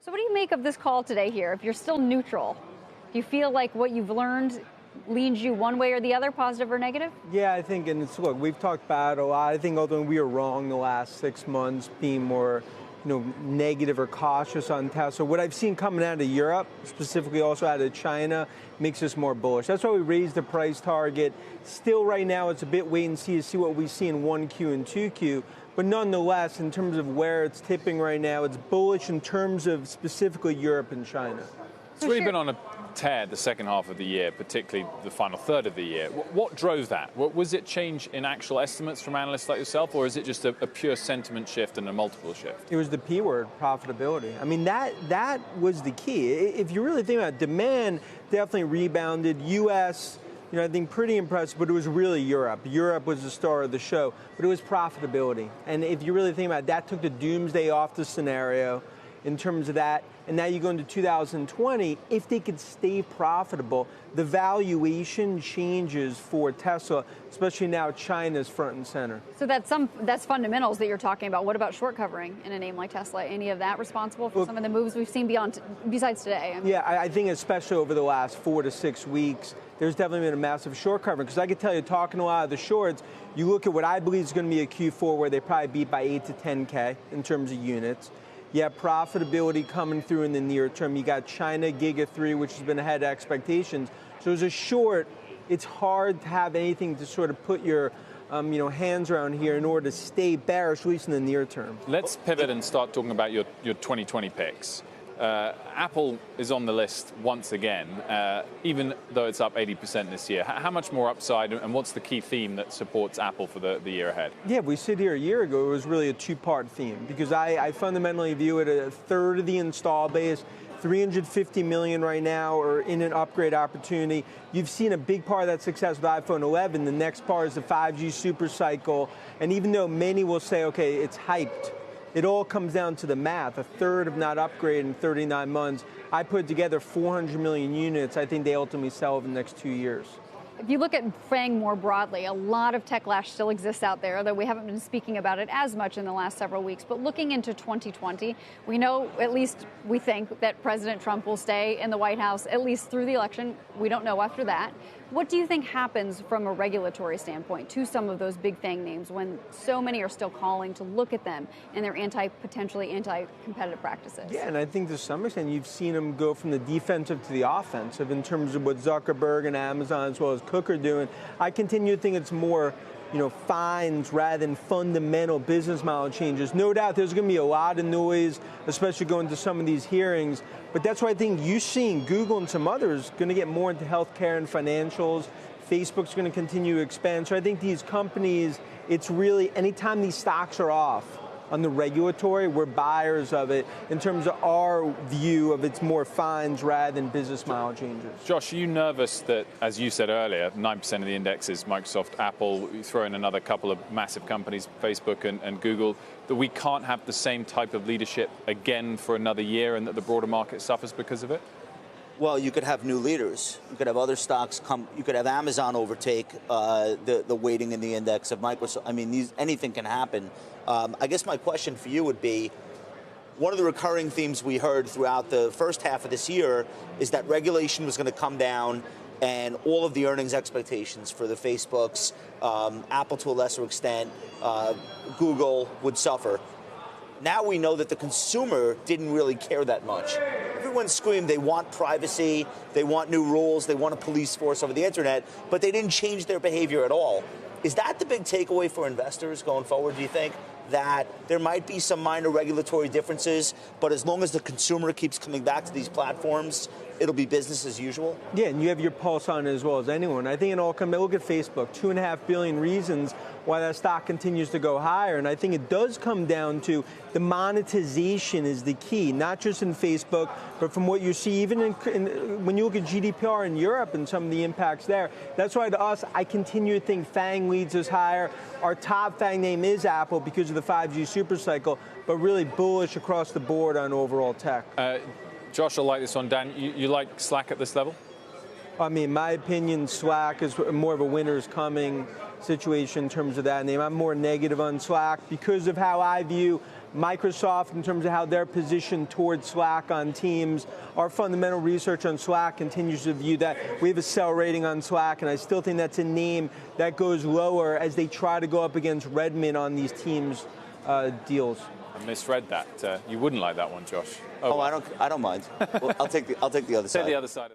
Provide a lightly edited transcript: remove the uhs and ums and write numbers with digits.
So what do you make of this call today here? If you're still neutral, do you feel like what you've learned leads you one way or the other, positive or negative? Yeah, I think, and look, we've talked about it a lot. I think ultimately we were wrong the last 6 months, being more, negative or cautious on Tesla. What I've seen coming out of Europe, specifically also out of China, makes us more bullish. That's why we raised the price target. Still, right now, it's a bit wait and see to see what we see in 1Q and 2Q. But nonetheless, in terms of where it's tipping right now, it's bullish in terms of specifically Europe and China. It's really been on a tear the second half of the year, particularly the final third of the year. What drove that? Was it change in actual estimates from analysts like yourself, or is it just a pure sentiment shift and a multiple shift? It was the P word, profitability. I mean, that was the key. If you really think about it, demand definitely rebounded. U.S., I think pretty impressive, but it was really Europe. Europe was the star of the show, but it was profitability. And if you really think about it, that took the doomsday off the scenario in terms of that. And now you go into 2020, if they could stay profitable, the valuation changes for Tesla, especially now China's front and center. So that's fundamentals that you're talking about. What about short covering in a name like Tesla? Any of that responsible for some of the moves we've seen besides today? Yeah, I think especially over the last 4 to 6 weeks, there's definitely been a massive short covering. Because I can tell you, talking to a lot of the shorts, you look at what I believe is going to be a Q4 where they probably beat by 8 to 10K in terms of units. You have profitability coming through in the near term. You got China Giga 3, which has been ahead of expectations. So as a short, it's hard to have anything to sort of put your hands around here in order to stay bearish, at least in the near term. Let's pivot and start talking about your 2020 picks. Apple is on the list once again, even though it's up 80% this year. How much more upside, and what's the key theme that supports Apple for the year ahead? Yeah, if we sit here a year ago, it was really a two-part theme, because I fundamentally view it a third of the install base, 350 million right now are in an upgrade opportunity. You've seen a big part of that success with iPhone 11. The next part is the 5G super cycle, and even though many will say, okay, it's hyped, it all comes down to the math. A third of not upgraded in 39 months. I put together 400 million units. I think they ultimately sell over the next 2 years. If you look at FANG more broadly, a lot of techlash still exists out there, though we haven't been speaking about it as much in the last several weeks. But looking into 2020, we know, at least we think, that President Trump will stay in the White House at least through the election. We don't know after that. What do you think happens from a regulatory standpoint to some of those big FANG names when so many are still calling to look at them and their potentially anti-competitive practices? Yeah, and I think to some extent you've seen them go from the defensive to the offensive in terms of what Zuckerberg and Amazon as well as Cook are doing. I continue to think it's more fines rather than fundamental business model changes. No doubt there's going to be a lot of noise, especially going to some of these hearings. But that's why I think you're seeing Google and some others going to get more into healthcare and financials. Facebook's going to continue to expand. So I think these companies, it's really, anytime these stocks are off on the regulatory, we're buyers of it in terms of our view of it's more fines rather than business model changes. Josh, are you nervous that, as you said earlier, 9% of the index is Microsoft, Apple, you throw in another couple of massive companies, Facebook and Google, that we can't have the same type of leadership again for another year and that the broader market suffers because of it? Well, you could have new leaders. You could have other stocks come. You could have Amazon overtake the weighting in the index of Microsoft. I mean, anything can happen. I guess my question for you would be, one of the recurring themes we heard throughout the first half of this year is that regulation was going to come down and all of the earnings expectations for the Facebooks, Apple to a lesser extent, Google would suffer. Now we know that the consumer didn't really care that much. Everyone screamed they want privacy, they want new rules, they want a police force over the internet, but they didn't change their behavior at all. Is that the big takeaway for investors going forward, do you think? That there might be some minor regulatory differences, but as long as the consumer keeps coming back to these platforms, it'll be business as usual? Yeah, and you have your pulse on it as well as anyone. I think it all comes, look at Facebook, 2.5 billion reasons why that stock continues to go higher. And I think it does come down to the monetization is the key, not just in Facebook, but from what you see even when you look at GDPR in Europe and some of the impacts there. That's why to us, I continue to think FANG leads us higher. Our top FANG name is Apple because of the 5G supercycle, but really bullish across the board on overall tech. Josh, I like this one. Dan, you like Slack at this level? I mean, in my opinion, Slack is more of a winner's coming. situation in terms of that name. I'm more negative on Slack because of how I view Microsoft in terms of how they're positioned towards Slack on Teams. Our fundamental research on Slack continues to view that. We have a sell rating on Slack, and I still think that's a name that goes lower as they try to go up against Redmond on these Teams deals. I misread that. You wouldn't like that one, Josh. Oh, I don't mind. Well, I'll take the other side. Take the other side.